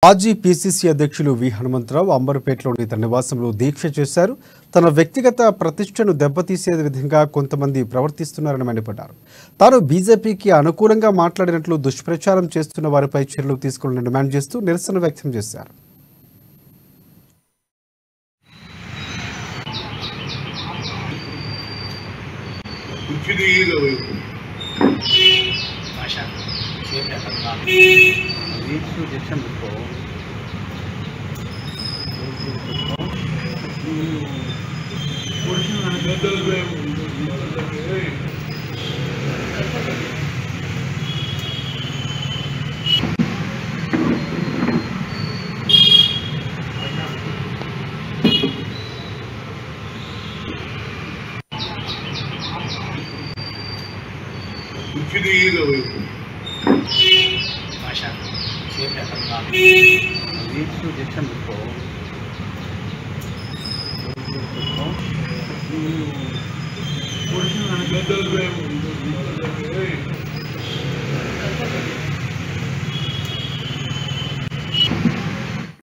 మాజీ పీసీసీ అధ్యక్షులు వి హనుమంతరావు అంబర్పేటలోని తన నివాసంలో దీక్ష చేశారు. తన వ్యక్తిగత ప్రతిష్టను దెబ్బతీసే విధంగా కొంతమంది ప్రవర్తిస్తున్నారని మండిపడ్డారు. తాను బీజేపీకి అనుకూలంగా మాట్లాడినట్లు దుష్ప్రచారం చేస్తున్న వారిపై చర్యలు తీసుకోవాలని డిమాండ్ చేస్తూ నిరసన వ్యక్తం చేశారు. Gracias.